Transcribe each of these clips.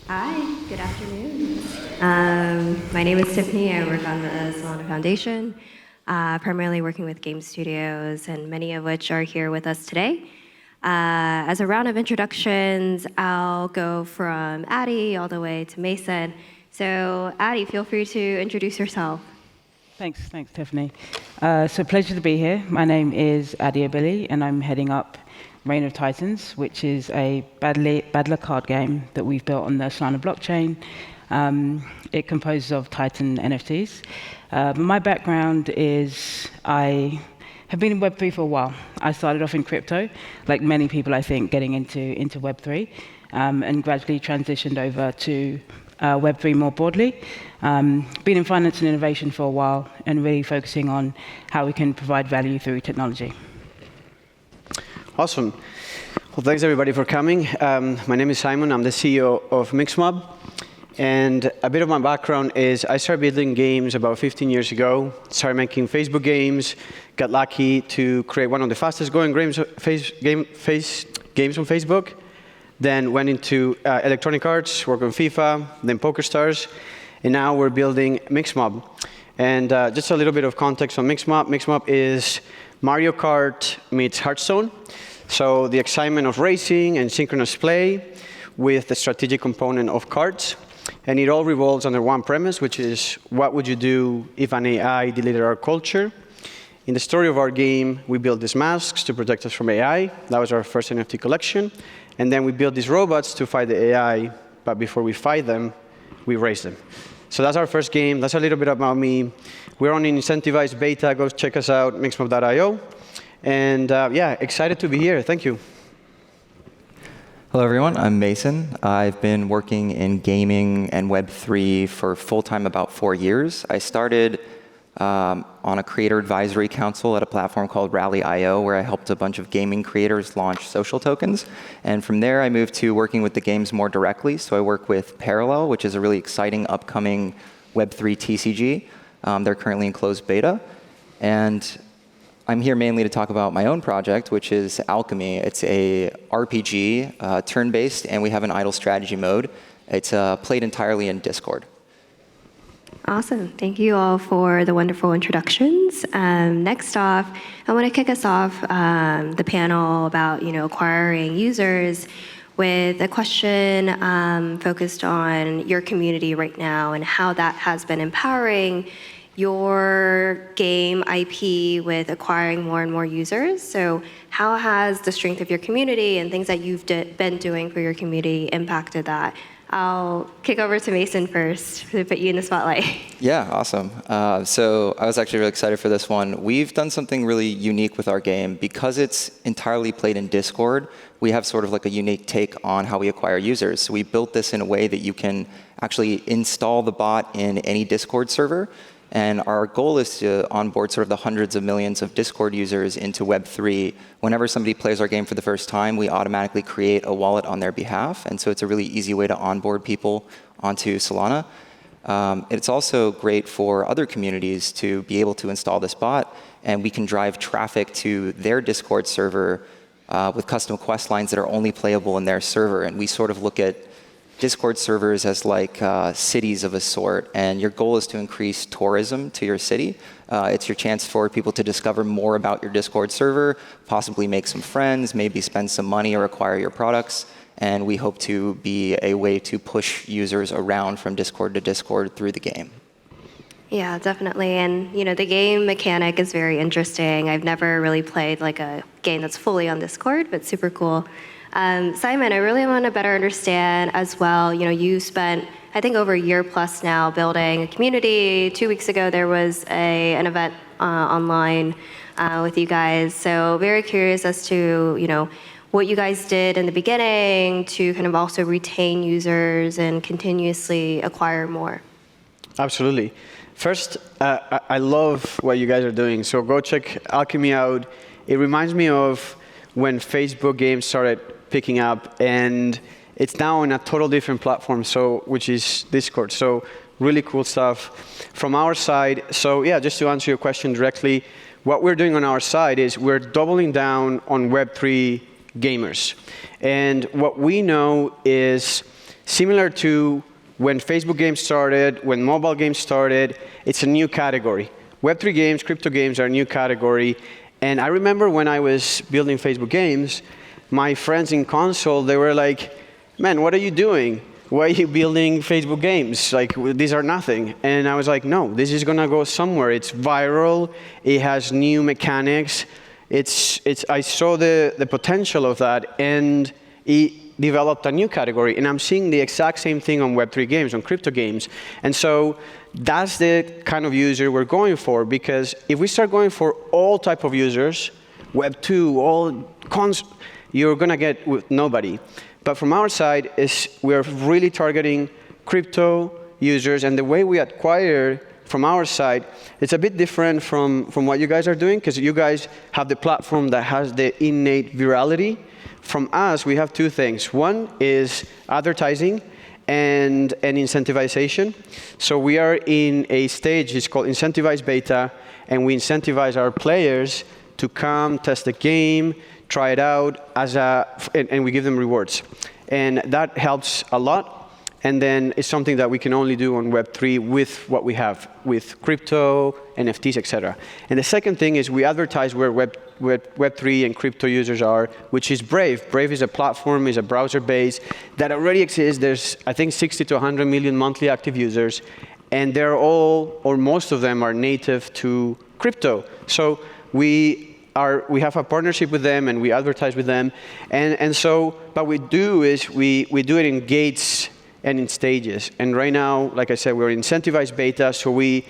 Hi, good afternoon. My name is Tiffany. I work on the Solana Foundation, primarily working with game studios, and many of which are here with us today. As a round of introductions, I'll go from Addie all the way to Mason. So Addie, feel free to introduce yourself. Thanks, Tiffany. So pleasure to be here. My name is Addie Abili, and I'm heading up Reign of Titans, which is a battler card game that we've built on the Solana blockchain. It composes of Titan NFTs. My background is I have been in Web3 for a while. I started off in crypto, like many people, I think, getting into Web3, and gradually transitioned over to Web3 more broadly. Been in finance and innovation for a while, and really focusing on how we can provide value through technology. Awesome. Well, thanks everybody for coming. My name is Simon. I'm the CEO of Mixmob. And a bit of my background is I started building games about 15 years ago, started making Facebook games, got lucky to create one of the fastest growing games on Facebook, then went into electronic arts, worked on FIFA, then PokerStars, and now we're building Mixmob. And just a little bit of context on Mixmob. Mixmob is Mario Kart meets Hearthstone. So the excitement of racing and synchronous play with the strategic component of cards. And it all revolves under one premise, which is what would you do if an AI deleted our culture? In the story of our game, we built these masks to protect us from AI. That was our first NFT collection. And then we built these robots to fight the AI. But before we fight them, we race them. So that's our first game. That's a little bit about me. We're on an incentivized beta. Go check us out, mixmob.io. And yeah, excited to be here. Thank you. Hello, everyone. I'm Mason. I've been working in gaming and Web3 for full-time about 4 years. I started on a creator advisory council at a platform called Rally.io, where I helped a bunch of gaming creators launch social tokens. And from there, I moved to working with the games more directly. So I work with Parallel, which is a really exciting upcoming Web3 TCG. They're currently in closed beta. And I'm here mainly to talk about my own project, which is Alchemy. It's a RPG, turn-based, and we have an idle strategy mode. It's played entirely in Discord. Awesome. Thank you all for the wonderful introductions. Next off, I want to kick us off the panel about acquiring users with a question focused on your community right now and how that has been empowering your game IP with acquiring more and more users. So how has the strength of your community and things that you've been doing for your community impacted that? I'll kick over to Mason first to put you in the spotlight. Yeah, awesome. So I was actually really excited for this one. We've done something really unique with our game. Because it's entirely played in Discord, we have sort of like a unique take on how we acquire users. So we built this in a way that you can actually install the bot in any Discord server. And our goal is to onboard sort of the hundreds of millions of Discord users into Web3. Whenever somebody plays our game for the first time, we automatically create a wallet on their behalf. And so it's a really easy way to onboard people onto Solana. It's also great for other communities to be able to install this bot. And we can drive traffic to their Discord server with custom quest lines that are only playable in their server. And we sort of look at Discord servers as like cities of a sort, and your goal is to increase tourism to your city. It's your chance for people to discover more about your Discord server, possibly make some friends, maybe spend some money or acquire your products. And we hope to be a way to push users around from Discord to Discord through the game. Yeah, definitely. And the game mechanic is very interesting. I've never really played like a game that's fully on Discord, but super cool. Simon, I really want to better understand as well. You spent, I think, over a year plus now building a community. 2 weeks ago, there was an event online with you guys. So very curious as to, what you guys did in the beginning to kind of also retain users and continuously acquire more. Absolutely. First, I love what you guys are doing. So go check Alchemy out. It reminds me of when Facebook games started picking up, and it's now on a total different platform, which is Discord. So really cool stuff from our side. So yeah, just to answer your question directly, what we're doing on our side is we're doubling down on Web3 gamers. And what we know is similar to when Facebook games started, when mobile games started, it's a new category. Web3 games, crypto games are a new category. And I remember when I was building Facebook games, my friends in console, they were like, man, what are you doing? Why are you building Facebook games? Like, these are nothing. And I was like, no, this is going to go somewhere. It's viral. It has new mechanics. I saw the potential of that, and it developed a new category. And I'm seeing the exact same thing on Web3 games, on crypto games. And so that's the kind of user we're going for, because if we start going for all type of users, Web2, you're going to get with nobody. But from our side, we're really targeting crypto users, and the way we acquire from our side, it's a bit different from what you guys are doing, because you guys have the platform that has the innate virality. From us, we have two things. One is advertising and incentivization. So we are in a stage, it's called incentivized beta, and we incentivize our players to come test the game, try it out, and we give them rewards. And that helps a lot. And then it's something that we can only do on Web3 with what we have, with crypto, NFTs, et cetera. And the second thing is we advertise where Web3 and crypto users are, which is Brave. Brave is a platform, is a browser base that already exists. There's, I think, 60 to 100 million monthly active users. And they're all, or most of them, are native to crypto. So we have a partnership with them, and we advertise with them. And so what we do is we do it in gates and in stages. And right now, like I said, we're incentivized beta, so we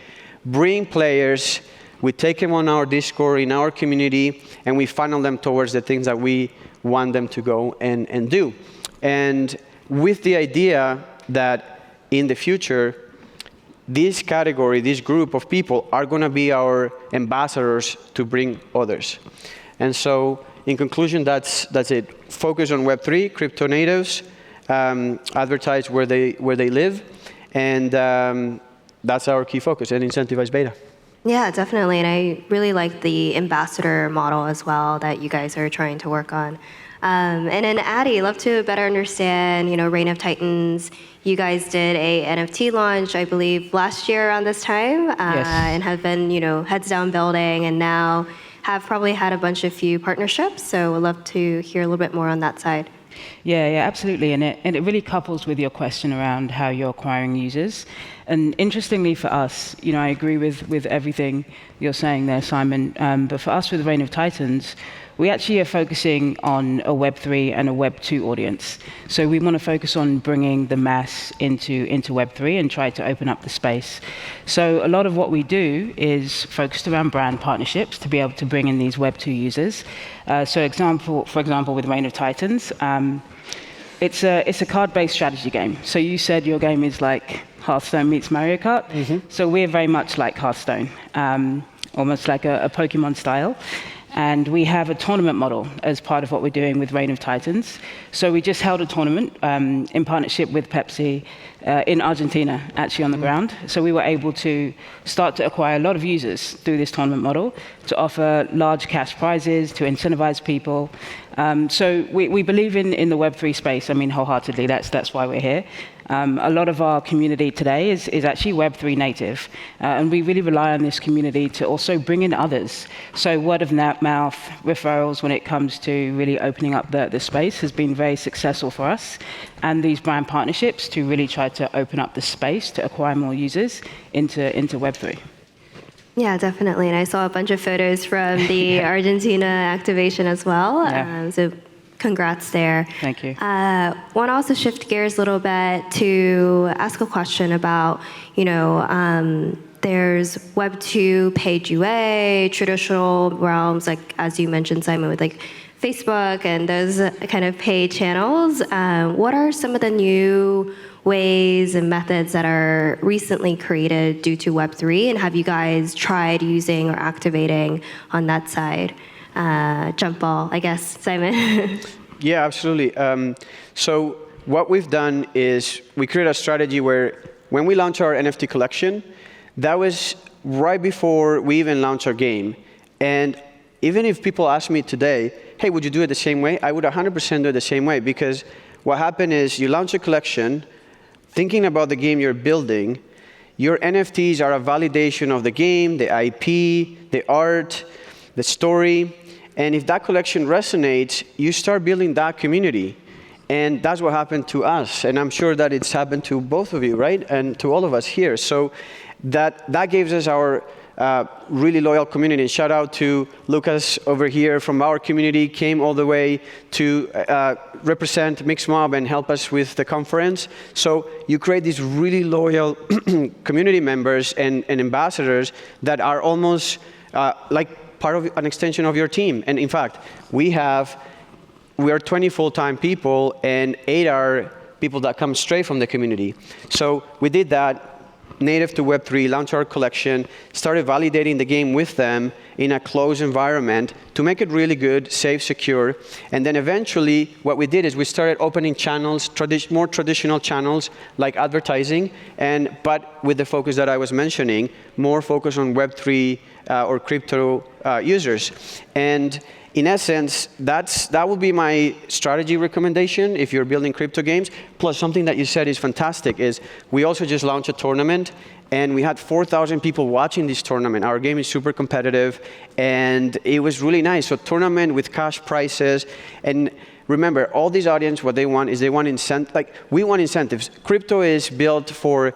bring players, we take them on our Discord, in our community, and we funnel them towards the things that we want them to go and do. And with the idea that in the future, this category, this group of people are going to be our ambassadors to bring others. And so, in conclusion, that's it. Focus on Web3, crypto natives, advertise where they live, and that's our key focus, and incentivize beta. Yeah, definitely. And I really like the ambassador model as well that you guys are trying to work on. And then Addie, love to better understand, Reign of Titans. You guys did a NFT launch, I believe, last year around this time, Yes. and have been, heads down building, and now have probably had a bunch of few partnerships. So we'd love to hear a little bit more on that side. Yeah, absolutely. And it really couples with your question around how you're acquiring users. And interestingly for us, I agree with everything you're saying there, Simon. But for us with Reign of Titans, we actually are focusing on a Web3 and a Web2 audience. So we want to focus on bringing the mass into Web3 and try to open up the space. So a lot of what we do is focused around brand partnerships to be able to bring in these Web2 users. For example, with Reign of Titans, it's a card-based strategy game. So you said your game is like Hearthstone meets Mario Kart. Mm-hmm. So we're very much like Hearthstone, almost like a Pokemon style. And we have a tournament model as part of what we're doing with Reign of Titans. So we just held a tournament in partnership with Pepsi in Argentina, actually on the ground. So we were able to start to acquire a lot of users through this tournament model, to offer large cash prizes, to incentivize people. So we believe in the Web3 space, wholeheartedly. That's why we're here. A lot of our community today is actually Web3 native, and we really rely on this community to also bring in others. So word of mouth, referrals when it comes to really opening up the space has been very successful for us, and these brand partnerships to really try to open up the space to acquire more users into Web3. Yeah, definitely. And I saw a bunch of photos from the Argentina activation as well. Yeah. So congrats there. Thank you. Want to also shift gears a little bit to ask a question about, there's Web2 paid UA, traditional realms, like as you mentioned, Simon, with like Facebook and those kind of paid channels. What are some of the new ways and methods that are recently created due to Web3, and have you guys tried using or activating on that side? Jump ball, I guess, Simon. Yeah, absolutely. So what we've done is we created a strategy where when we launched our NFT collection, that was right before we even launched our game. And even if people ask me today, hey, would you do it the same way? I would 100% do it the same way, because what happened is you launch a collection, thinking about the game you're building. Your NFTs are a validation of the game, the IP, the art, the story. And if that collection resonates, you start building that community. And that's what happened to us. And I'm sure that it's happened to both of you, right? And to all of us here. So that gives us our really loyal community. And shout out to Lucas over here from our community, came all the way to represent Mixmob and help us with the conference. So you create these really loyal community members and ambassadors that are almost like part of an extension of your team. And in fact, we are 20 full-time people, and 8 are people that come straight from the community. So we did that. Native to Web3, launched our collection, started validating the game with them in a closed environment to make it really good, safe, secure. And then eventually, what we did is we started opening channels, more traditional channels like advertising, but with the focus that I was mentioning, more focus on Web3 or crypto users. And in essence, that would be my strategy recommendation if you're building crypto games. Plus, something that you said is fantastic is we also just launched a tournament, and we had 4,000 people watching this tournament. Our game is super competitive, and it was really nice. So tournament with cash prizes. And remember, all these audience, what they want is they want we want incentives. Crypto is built for,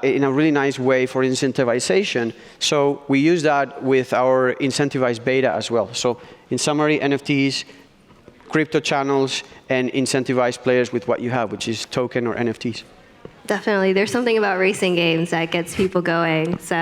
in a really nice way for incentivization. So we use that with our incentivized beta as well. So in summary, NFTs, crypto channels, and incentivize players with what you have, which is token or NFTs. Definitely. There's something about racing games that gets people going. So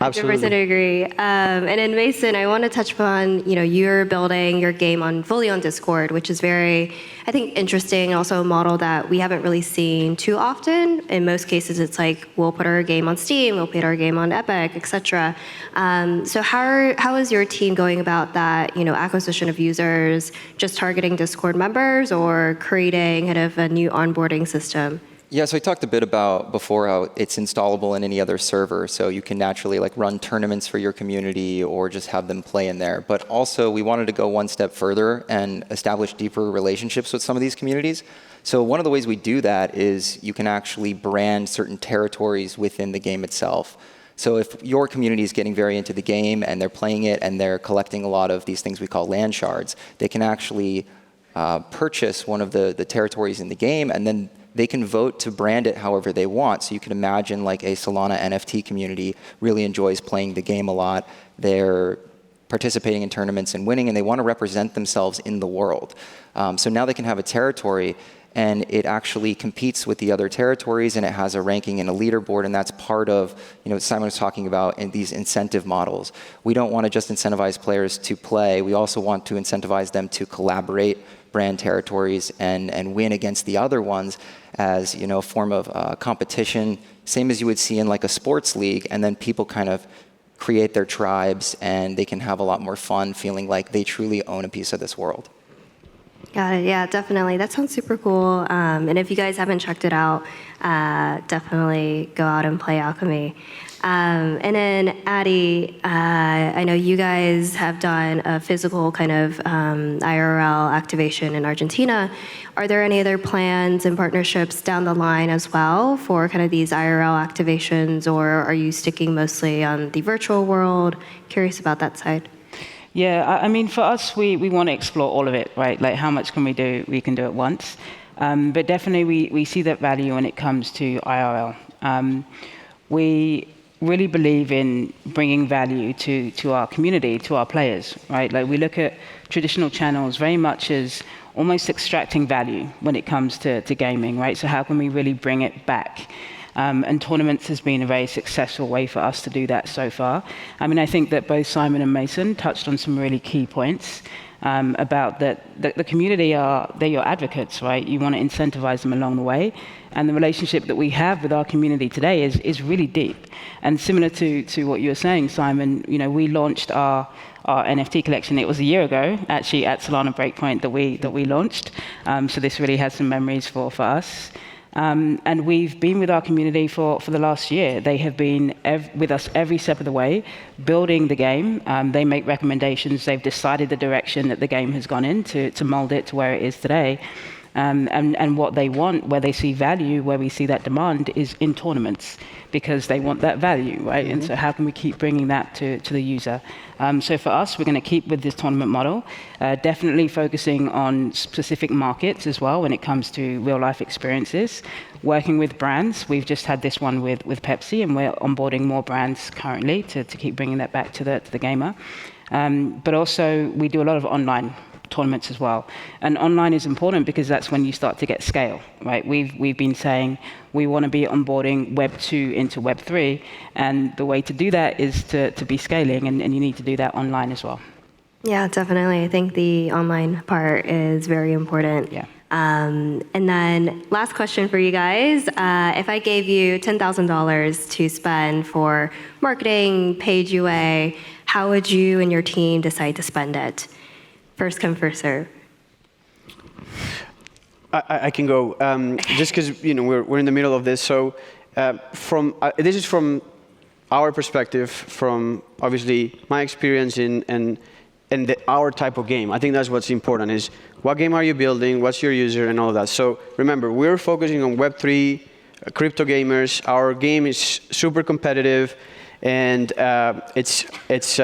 I 100% agree. And then Mason, I want to touch upon, you're building your game fully on Discord, which is very, I think, interesting. Also a model that we haven't really seen too often. In most cases, it's like, we'll put our game on Steam, we'll put our game on Epic, etc. So how is your team going about that, acquisition of users, just targeting Discord members or creating kind of a new onboarding system? Yeah, so I talked a bit about before how it's installable in any other server, so you can naturally run tournaments for your community or just have them play in there. But also, we wanted to go one step further and establish deeper relationships with some of these communities. So one of the ways we do that is you can actually brand certain territories within the game itself. So if your community is getting very into the game and they're playing it and they're collecting a lot of these things we call land shards, they can actually purchase one of the territories in the game, and then they can vote to brand it however they want. So you can imagine like a Solana NFT community really enjoys playing the game a lot. They're participating in tournaments and winning, and they want to represent themselves in the world. So now they can have a territory, and it actually competes with the other territories, and it has a ranking and a leaderboard, and that's part of Simon was talking about in these incentive models. We don't want to just incentivize players to play. We also want to incentivize them to collaborate, brand territories, and win against the other ones as a form of competition, same as you would see in like a sports league, and then people kind of create their tribes, and they can have a lot more fun feeling like they truly own a piece of this world. Got it. Yeah, definitely. That sounds super cool. And if you guys haven't checked it out, definitely go out and play Alchemy. And then, Addy, I know you guys have done a physical kind of IRL activation in Argentina. Are there any other plans and partnerships down the line as well for kind of these IRL activations, or are you sticking mostly on the virtual world? Curious about that side. Yeah, I mean, for us, we want to explore all of it, right? Like, how much can we do? We can do it once. But definitely, we see that value when it comes to IRL. We really believe in bringing value to our community, to our players, right? Like, we look at traditional channels very much as almost extracting value when it comes to gaming, right? So how can we really bring it back? And tournaments has been a very successful way for us to do that so far. I mean, I think that both Simon and Mason touched on some really key points about that the community they're your advocates, right? You want to incentivize them along the way. And the relationship that we have with our community today is really deep. And similar to what you were saying, Simon, we launched our NFT collection. It was a year ago, actually, at Solana Breakpoint that we launched. So this really has some memories for us. And we've been with our community for the last year. They have been with us every step of the way, building the game. They make recommendations. They've decided the direction that the game has gone in to mold it to where it is today. And what they want, where they see value, where we see that demand, is in tournaments, because they want that value, right? And so how can we keep bringing that to the user? So for us, we're going to keep with this tournament model, definitely focusing on specific markets as well when it comes to real-life experiences. Working with brands, we've just had this one with Pepsi, and we're onboarding more brands currently to keep bringing that back to the gamer. But also, we do a lot of online tournaments as well. And online is important because that's when you start to get scale, right? We've been saying we want to be onboarding Web 2 into Web 3, and the way to do that is to be scaling, and you need to do that online as well. Yeah, definitely. I think the online part is very important. Yeah. And then last question for you guys. If I gave you $10,000 to spend for marketing, paid UA, how would you and your team decide to spend it? First come, first serve. I can go, just because we're in the middle of this. So this is from our perspective, from obviously my experience in our type of game. I think that's what's important, is what game are you building, what's your user, and all of that. So remember, we're focusing on Web3, crypto gamers. Our game is super competitive, and it's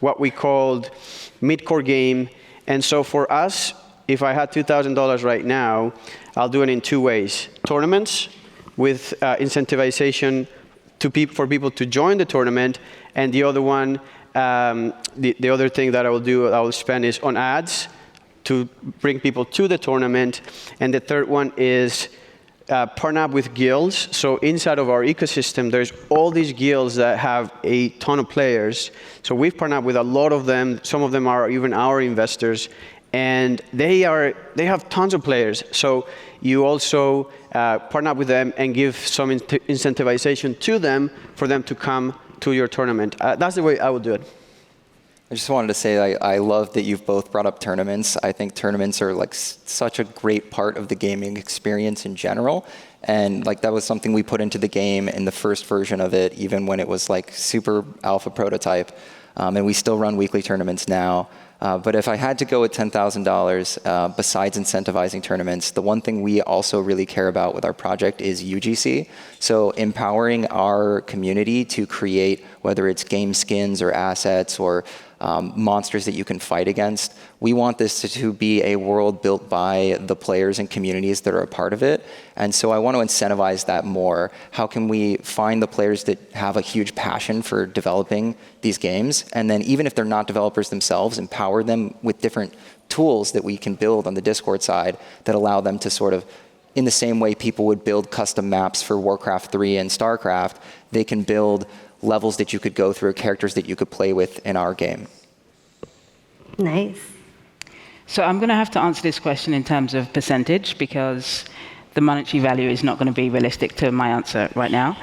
what we called mid-core game. And so for us, if I had $2,000 right now, I'll do it in two ways. Tournaments with incentivization for people to join the tournament, and the other one, the other thing that I will spend is on ads to bring people to the tournament. And the third one is partner up with guilds. So inside of our ecosystem, there's all these guilds that have a ton of players. So we've partnered up with a lot of them. Some of them are even our investors, and they have tons of players. So you also partner up with them and give some incentivization to them for them to come to your tournament. That's the way I would do it. I just wanted to say I love that you've both brought up tournaments. I think tournaments are like such a great part of the gaming experience in general. And like that was something we put into the game in the first version of it, even when it was like super alpha prototype. And we still run weekly tournaments now. But if I had to go with $10,000, besides incentivizing tournaments, the one thing we also really care about with our project is UGC. So empowering our community to create, whether it's game skins or assets or monsters that you can fight against. We want this to be a world built by the players and communities that are a part of it. And so I want to incentivize that more. How can we find the players that have a huge passion for developing these games? And then even if they're not developers themselves, empower them with different tools that we can build on the Discord side that allow them to sort of, in the same way people would build custom maps for Warcraft 3 and StarCraft, they can build levels that you could go through, characters that you could play with in our game. Nice. So I'm going to have to answer this question in terms of percentage, because the monetary value is not going to be realistic to my answer right now.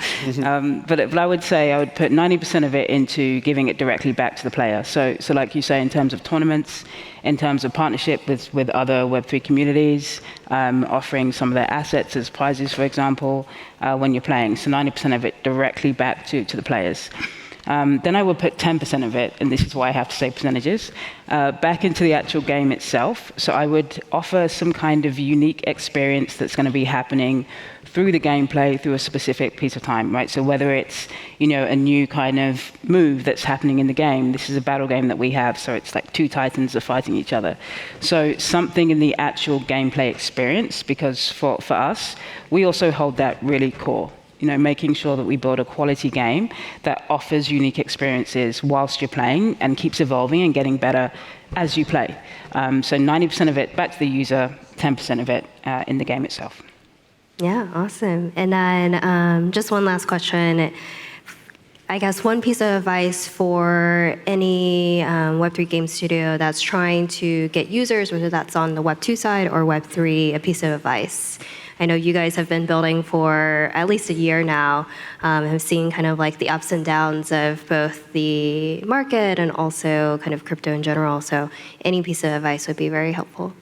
But I would say I would put 90% of it into giving it directly back to the player. So like you say, in terms of tournaments, in terms of partnership with other Web3 communities, offering some of their assets as prizes, for example, when you're playing. So 90% of it directly back to the players. Then I would put 10% of it, and this is why I have to say percentages, back into the actual game itself. So I would offer some kind of unique experience that's going to be happening through the gameplay, through a specific piece of time, right? So whether it's, a new kind of move that's happening in the game. This is a battle game that we have, so it's like two titans are fighting each other. So something in the actual gameplay experience, because for us, we also hold that really core. Making sure that we build a quality game that offers unique experiences whilst you're playing and keeps evolving and getting better as you play. So 90% of it back to the user, 10% of it in the game itself. Yeah, awesome. And then just one last question. I guess one piece of advice for any Web3 game studio that's trying to get users, whether that's on the Web 2 side or Web 3, a piece of advice. I know you guys have been building for at least a year now, have seen kind of like the ups and downs of both the market and also kind of crypto in general. So any piece of advice would be very helpful.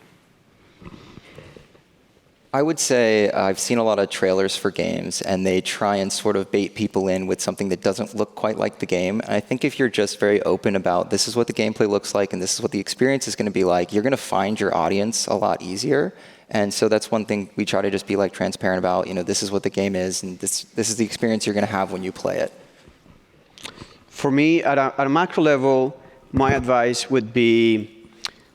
I would say I've seen a lot of trailers for games, and they try and sort of bait people in with something that doesn't look quite like the game. And I think if you're just very open about this is what the gameplay looks like and this is what the experience is going to be like, you're going to find your audience a lot easier. And so that's one thing we try to just be like transparent about. This is what the game is, and this is the experience you're going to have when you play it. For me, at a macro level, my advice would be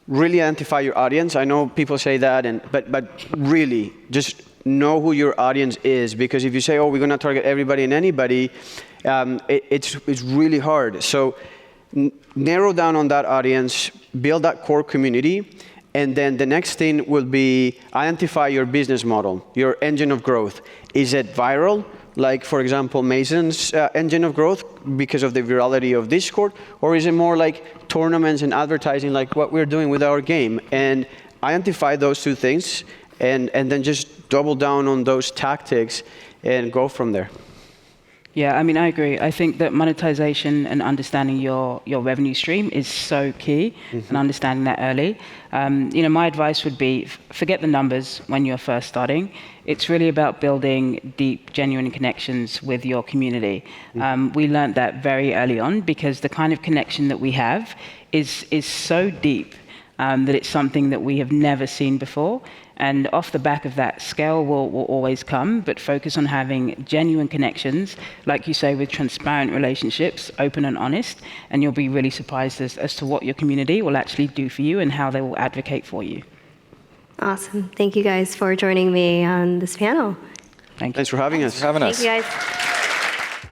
really identify your audience. I know people say that, but really just know who your audience is, because if you say, oh, we're going to target everybody and anybody, it's really hard. So narrow down on that audience, build that core community, and then the next thing will be identify your business model, your engine of growth. Is it viral? Like, for example, Mason's engine of growth because of the virality of Discord? Or is it more like tournaments and advertising like what we're doing with our game? And identify those two things and then just double down on those tactics and go from there. Yeah, I mean, I agree. I think that monetization and understanding your revenue stream is so key, and understanding that early. My advice would be forget the numbers when you're first starting. It's really about building deep, genuine connections with your community. We learned that very early on, because the kind of connection that we have is so deep that it's something that we have never seen before. And off the back of that, scale will always come, but focus on having genuine connections, like you say, with transparent relationships, open and honest, and you'll be really surprised as to what your community will actually do for you and how they will advocate for you. Awesome. Thank you guys for joining me on this panel. Thank you. Thanks for having us. Thanks for having us. Thank you guys.